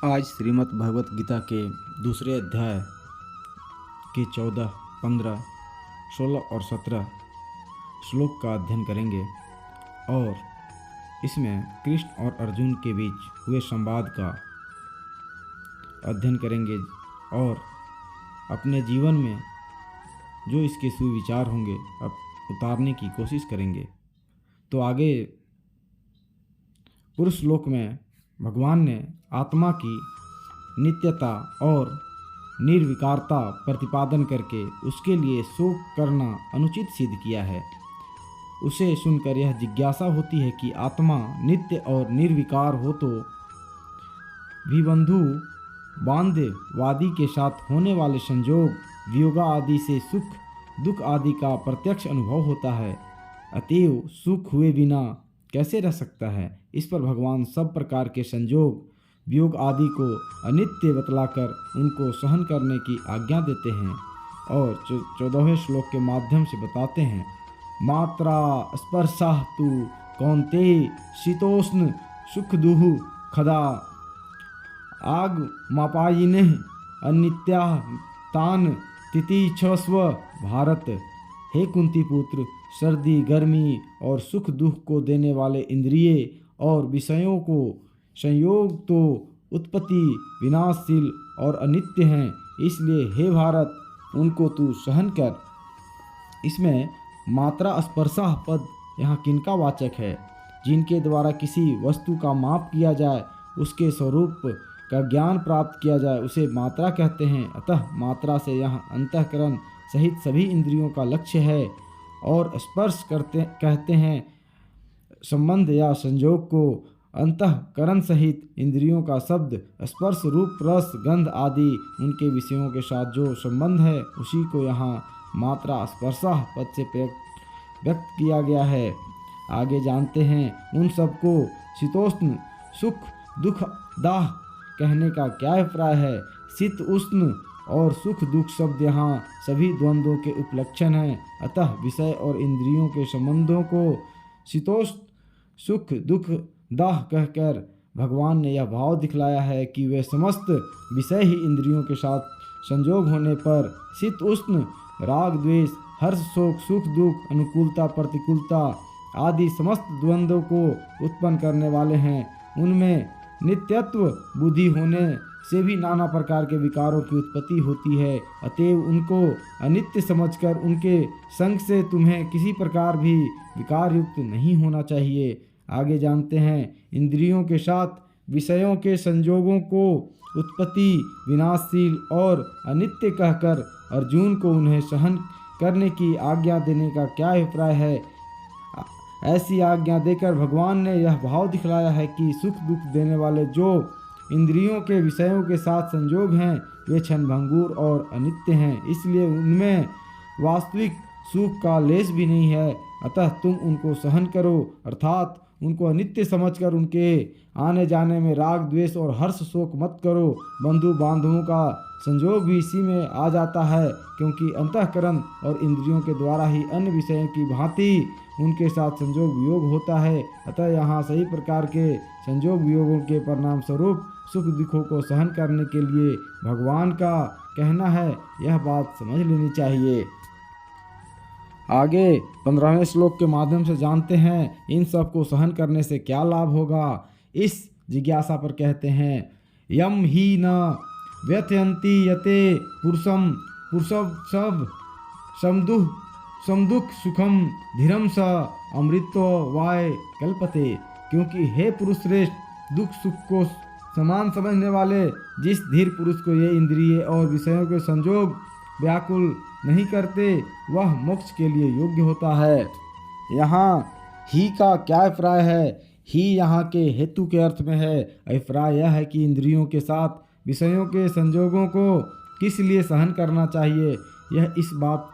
आज श्रीमद् भगवत गीता के दूसरे अध्याय के 14, 15, 16 और 17 श्लोक का अध्ययन करेंगे और इसमें कृष्ण और अर्जुन के बीच हुए संवाद का अध्ययन करेंगे और अपने जीवन में जो इसके सुविचार होंगे अब उतारने की कोशिश करेंगे। तो आगे पूर्व श्लोक में भगवान ने आत्मा की नित्यता और निर्विकारता प्रतिपादन करके उसके लिए शोक करना अनुचित सिद्ध किया है। उसे सुनकर यह जिज्ञासा होती है कि आत्मा नित्य और निर्विकार हो तो भी बंधु बांधवादी के साथ होने वाले संयोग वियोगा आदि से सुख दुख आदि का प्रत्यक्ष अनुभव होता है, अतएव सुख हुए बिना कैसे रह सकता है। इस पर भगवान सब प्रकार के संयोग वियोग आदि को अनित्य बतलाकर उनको सहन करने की आज्ञा देते हैं और 14वें श्लोक के माध्यम से बताते हैं। मात्रा स्पर्शा तु कौन्ते शीतोष्ण सुख दुह खदा आग मापायिने अनित्या तान तितिक्षस्व भारत। हे कुंती पुत्र, सर्दी गर्मी और सुख दुख को देने वाले इंद्रिय और विषयों को संयोग तो उत्पत्ति विनाशशील और अनित्य हैं, इसलिए हे भारत उनको तू सहन कर। इसमें मात्रा स्पर्शा पद यहाँ किनका वाचक है? जिनके द्वारा किसी वस्तु का माप किया जाए, उसके स्वरूप का ज्ञान प्राप्त किया जाए, उसे मात्रा कहते हैं। अतः मात्रा से यहाँ अंतःकरण सहित सभी इंद्रियों का लक्ष्य है और स्पर्श कहते हैं संबंध या संयोग को। अंतःकरण सहित इंद्रियों का शब्द स्पर्श रूप रस गंध आदि उनके विषयों के साथ जो संबंध है उसी को यहाँ मात्रा स्पर्शा पद से व्यक्त किया गया है। आगे जानते हैं उन सबको शीतोष्ण सुख दुख दाह कहने का क्या अभिप्राय है। शीत उष्ण और सुख दुख शब्द यहाँ सभी द्वंद्वों के उपलक्षण हैं। अतः विषय और इंद्रियों के संबंधों को शीतोष्ण सुख दुख दाह कहकर भगवान ने यह भाव दिखलाया है कि वे समस्त विषय ही इंद्रियों के साथ संयोग होने पर शीत उष्ण राग द्वेष हर्ष शोक सुख दुख अनुकूलता प्रतिकूलता आदि समस्त द्वंद्वों को उत्पन्न करने वाले हैं। उनमें नित्यत्व बुद्धि होने से भी नाना प्रकार के विकारों की उत्पत्ति होती है, अतएव उनको अनित्य समझकर उनके संग से तुम्हें किसी प्रकार भी विकार युक्त नहीं होना चाहिए। आगे जानते हैं इंद्रियों के साथ विषयों के संयोगों को उत्पत्ति विनाशशील और अनित्य कहकर अर्जुन को उन्हें सहन करने की आज्ञा देने का क्या अभिप्राय है। ऐसी आज्ञा देकर भगवान ने यह भाव दिखलाया है कि सुख दुख देने वाले जो इंद्रियों के विषयों के साथ संयोग हैं वे क्षणभंगुर और अनित्य हैं, इसलिए उनमें वास्तविक सुख का लेश भी नहीं है। अतः तुम उनको सहन करो, अर्थात उनको अनित्य समझकर उनके आने जाने में राग द्वेष और हर्ष शोक मत करो। बंधु बांधवों का संयोग भी इसी में आ जाता है, क्योंकि अंतःकरण और इंद्रियों के द्वारा ही अन्य विषयों की भांति उनके साथ संयोग वियोग होता है। अतः यहाँ सही प्रकार के संयोग वियोगों के परिणाम स्वरूप सुख दुखों को सहन करने के लिए भगवान का कहना है, यह बात समझ लेनी चाहिए। आगे 15वें श्लोक के माध्यम से जानते हैं इन सब को सहन करने से क्या लाभ होगा। इस जिज्ञासा पर कहते हैं यम ही न व्यथयन्ति यते पुरुषम सब समदुख सुखम धीरम स अमृतो वाय कल्पते। क्योंकि हे पुरुष श्रेष्ठ, दुख सुख को समान समझने वाले जिस धीर पुरुष को ये इंद्रिय और विषयों के संयोग व्याकुल नहीं करते वह मोक्ष के लिए योग्य होता है। यहाँ ही का क्या अभिप्राय है? ही यहाँ के हेतु के अर्थ में है। अभिप्राय यह है कि इंद्रियों के साथ विषयों के संयोगों को किस लिए सहन करना चाहिए, यह इस बात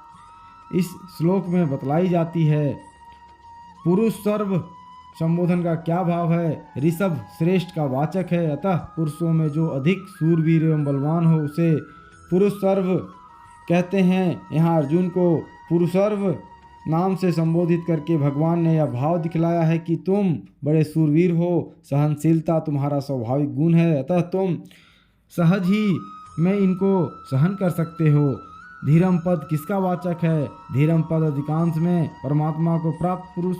इस श्लोक में बतलाई जाती है। पुरुष सर्व संबोधन का क्या भाव है? ऋषभ श्रेष्ठ का वाचक है। अतः पुरुषों में जो अधिक शूरवीर एवं बलवान हो उसे पुरुष सर्व कहते हैं। यहाँ अर्जुन को पुरुषर्व नाम से संबोधित करके भगवान ने यह भाव दिखलाया है कि तुम बड़े सूरवीर हो, सहनशीलता तुम्हारा स्वाभाविक गुण है, अतः तुम सहज ही में इनको सहन कर सकते हो। धीरम पद किसका वाचक है? धीरम पद अधिकांश में परमात्मा को प्राप्त पुरुष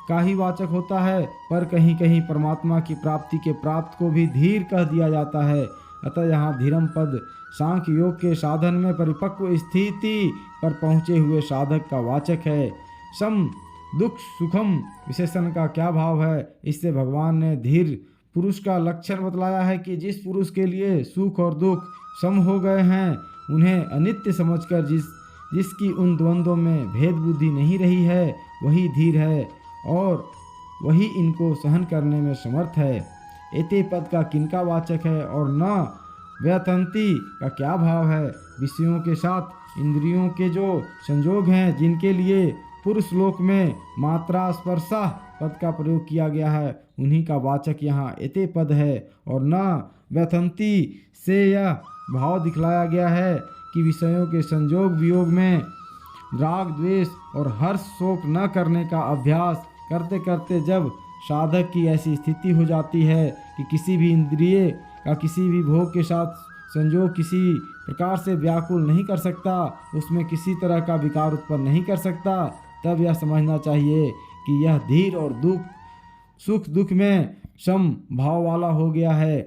का ही वाचक होता है, पर कहीं कहीं परमात्मा की प्राप्ति के प्राप्त को भी धीर कह दिया जाता है। अतः यहाँ धीरम पद सांख्य योग के साधन में परिपक्व स्थिति पर पहुँचे हुए साधक का वाचक है। सम दुख सुखम विशेषण का क्या भाव है? इससे भगवान ने धीर पुरुष का लक्षण बतलाया है कि जिस पुरुष के लिए सुख और दुख सम हो गए हैं, उन्हें अनित्य समझकर जिसकी उन द्वंद्वों में भेद बुद्धि नहीं रही है, वही धीर है और वही इनको सहन करने में समर्थ है। एते पद का किनका वाचक है और न व्यतंती का क्या भाव है? विषयों के साथ इंद्रियों के जो संजोग हैं, जिनके लिए पुरुष लोक में मात्रा स्पर्शा पद का प्रयोग किया गया है, उन्हीं का वाचक यहाँ एते पद है। और न व्यथंती से यह भाव दिखलाया गया है कि विषयों के संजोग वियोग में राग द्वेष और हर्ष शोक न करने का अभ्यास करते करते जब साधक की ऐसी स्थिति हो जाती है कि किसी भी इंद्रिय का किसी भी भोग के साथ संजोग किसी प्रकार से व्याकुल नहीं कर सकता, उसमें किसी तरह का विकार उत्पन्न नहीं कर सकता, तब यह समझना चाहिए कि यह धीर और सुख दुख में सम भाव वाला हो गया है।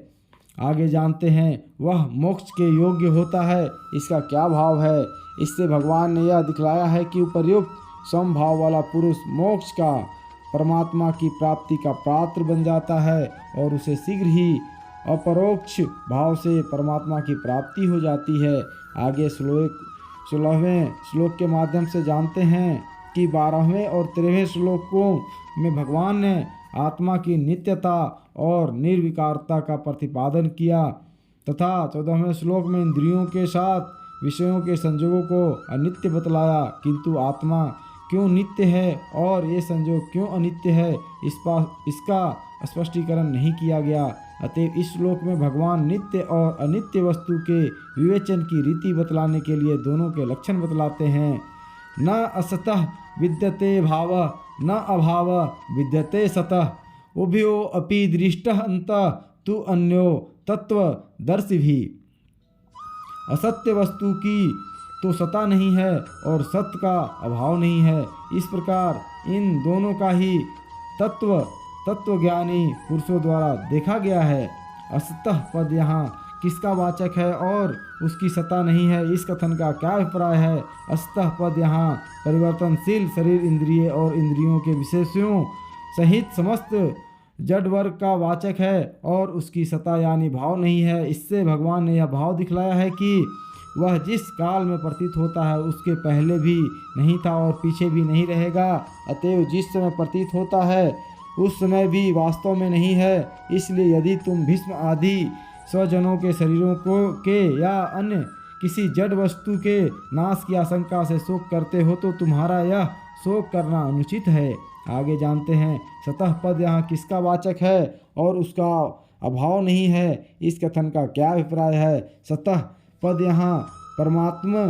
आगे जानते हैं वह मोक्ष के योग्य होता है, इसका क्या भाव है? इससे भगवान ने यह दिखलाया है कि उपर्युक्त सम भाव वाला पुरुष मोक्ष का परमात्मा की प्राप्ति का पात्र बन जाता है और उसे शीघ्र ही अपरोक्ष भाव से परमात्मा की प्राप्ति हो जाती है। आगे 16वें श्लोक के माध्यम से जानते हैं कि 12वें और 13वें श्लोकों में भगवान ने आत्मा की नित्यता और निर्विकारता का प्रतिपादन किया तथा 14वें श्लोक में इंद्रियों के साथ विषयों के संजोगों को अनित्य बतलाया। किंतु आत्मा क्यों नित्य है और ये संजोग क्यों अनित्य है, इसका स्पष्टीकरण नहीं किया गया। अतएव इस श्लोक में भगवान नित्य और अनित्य वस्तु के विवेचन की रीति बतलाने के लिए दोनों के लक्षण बतलाते हैं। न असतः विद्यते भाव न अभाव विद्यते सतः उभयो अपि दृष्टः अन्तः तु अन्यो तत्वदर्शी भी। असत्य वस्तु की तो सता नहीं है और सत्य का अभाव नहीं है। इस प्रकार इन दोनों का ही तत्वज्ञानी पुरुषों द्वारा देखा गया है। असतः पद यहाँ किसका वाचक है और उसकी सत्ता नहीं है, इस कथन का क्या अभिप्राय है? असतः पद यहाँ परिवर्तनशील शरीर इंद्रिय और इंद्रियों के विशेषों सहित समस्त जड़ वर्ग का वाचक है और उसकी सत्ता यानी भाव नहीं है। इससे भगवान ने यह भाव दिखलाया है कि वह जिस काल में प्रतीत होता है उसके पहले भी नहीं था और पीछे भी नहीं रहेगा। अतएव जिस समय प्रतीत होता है उस समय भी वास्तव में नहीं है। इसलिए यदि तुम भीष्म आदि स्वजनों के शरीरों के या अन्य किसी जड़ वस्तु के नाश की आशंका से शोक करते हो तो तुम्हारा यह शोक करना अनुचित है। आगे जानते हैं सतः पद यहाँ किसका वाचक है और उसका अभाव नहीं है, इस कथन का क्या अभिप्राय है? सतः पद यहाँ परमात्मा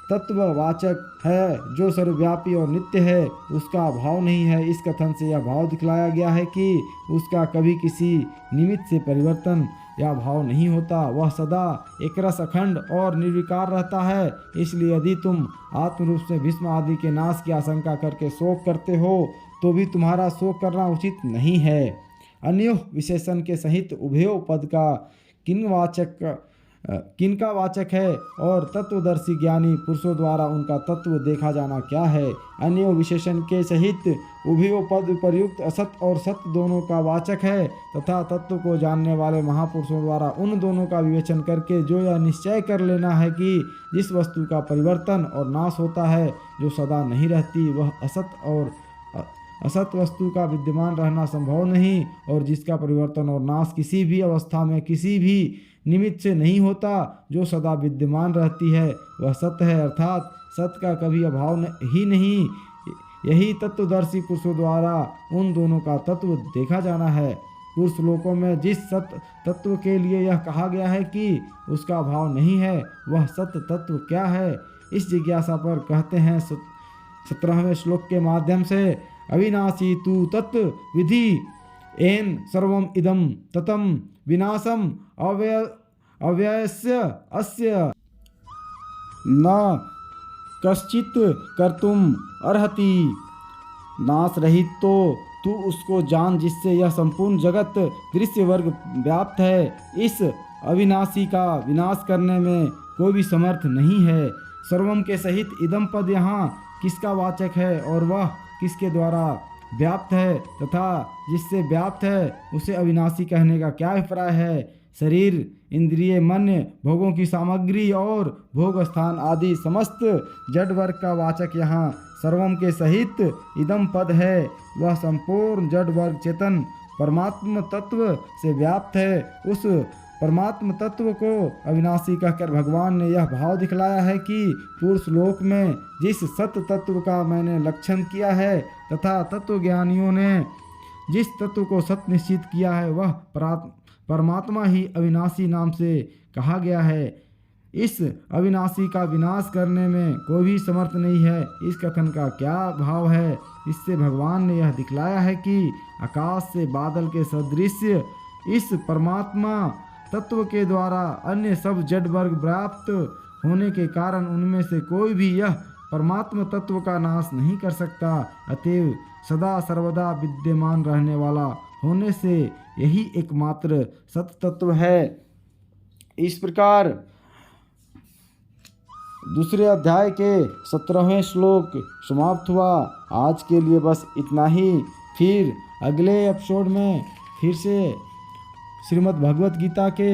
तत्ववाचक है जो सर्वव्यापी और नित्य है, उसका अभाव नहीं है। इस कथन से यह भाव दिखलाया गया है कि उसका कभी किसी निमित्त से परिवर्तन या भाव नहीं होता, वह सदा एकरस अखंड और निर्विकार रहता है। इसलिए यदि तुम आत्मरूप से भीष्म आदि के नाश की आशंका करके शोक करते हो तो भी तुम्हारा शोक करना उचित नहीं है। अन्यो विशेषण के सहित उभयो पद का किनका वाचक है और तत्वदर्शी ज्ञानी पुरुषों द्वारा उनका तत्व देखा जाना क्या है? अन्यो विशेषण के सहित उभयो पद प्रयुक्त असत और सत्य दोनों का वाचक है तथा तत्व को जानने वाले महापुरुषों द्वारा उन दोनों का विवेचन करके जो यह निश्चय कर लेना है कि जिस वस्तु का परिवर्तन और नाश होता है, जो सदा नहीं रहती, वह असत और असत वस्तु का विद्यमान रहना संभव नहीं, और जिसका परिवर्तन और नाश किसी भी अवस्था में किसी भी निमित्त से नहीं होता, जो सदा विद्यमान रहती है, वह सत्य है। अर्थात सत्य का कभी अभाव ही नहीं। यही तत्वदर्शी पुरुषों द्वारा उन दोनों का तत्व देखा जाना है। पूर्व श्लोकों में जिस सत्य तत्व के लिए यह कहा गया है कि उसका अभाव नहीं है, वह सत्य तत्व क्या है? इस जिज्ञासा पर कहते हैं 17वें श्लोक के माध्यम से अविनाशी तु तत्व विधि एन सर्वम इदम ततम विनाशम अव्ययस्य अस्य न कश्चित कर्तुम अर्हति। नाश रहित तो तू उसको जान जिससे यह संपूर्ण जगत दृश्य वर्ग व्याप्त है। इस अविनाशी का विनाश करने में कोई भी समर्थ नहीं है। सर्वम के सहित इदम पद यहाँ किसका वाचक है और वह किसके द्वारा व्याप्त है तथा जिससे व्याप्त है उसे अविनाशी कहने का क्या अभिप्राय है। शरीर, इंद्रिय, मन, भोगों की सामग्री और भोग स्थान आदि समस्त जड़ वर्ग का वाचक यहाँ सर्वम के सहित इदम पद है। वह संपूर्ण जड़ वर्ग चेतन परमात्म तत्व से व्याप्त है। उस परमात्म तत्व को अविनाशी कहकर भगवान ने यह भाव दिखलाया है कि पूर्व श्लोक में जिस सत्य तत्व का मैंने लक्षण किया है तथा तत्वज्ञानियों ने जिस तत्व को सत्य निश्चित किया है वह परमात्मा ही अविनाशी नाम से कहा गया है। इस अविनाशी का विनाश करने में कोई भी समर्थ नहीं है। इस कथन का क्या भाव है? इससे भगवान ने यह दिखलाया है कि आकाश से बादल के सदृश इस परमात्मा तत्व के द्वारा अन्य सब जड़ वर्ग व्याप्त होने के कारण उनमें से कोई भी यह परमात्म तत्व का नाश नहीं कर सकता। अतएव सदा सर्वदा विद्यमान रहने वाला होने से यही एकमात्र सत्य तत्व है। इस प्रकार दूसरे अध्याय के 17वें श्लोक समाप्त हुआ। आज के लिए बस इतना ही। फिर अगले एपिसोड में फिर से श्रीमद् भगवत गीता के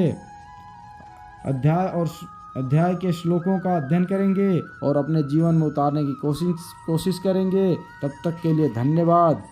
अध्याय के श्लोकों का अध्ययन करेंगे और अपने जीवन में उतारने की कोशिश करेंगे। तब तक के लिए धन्यवाद।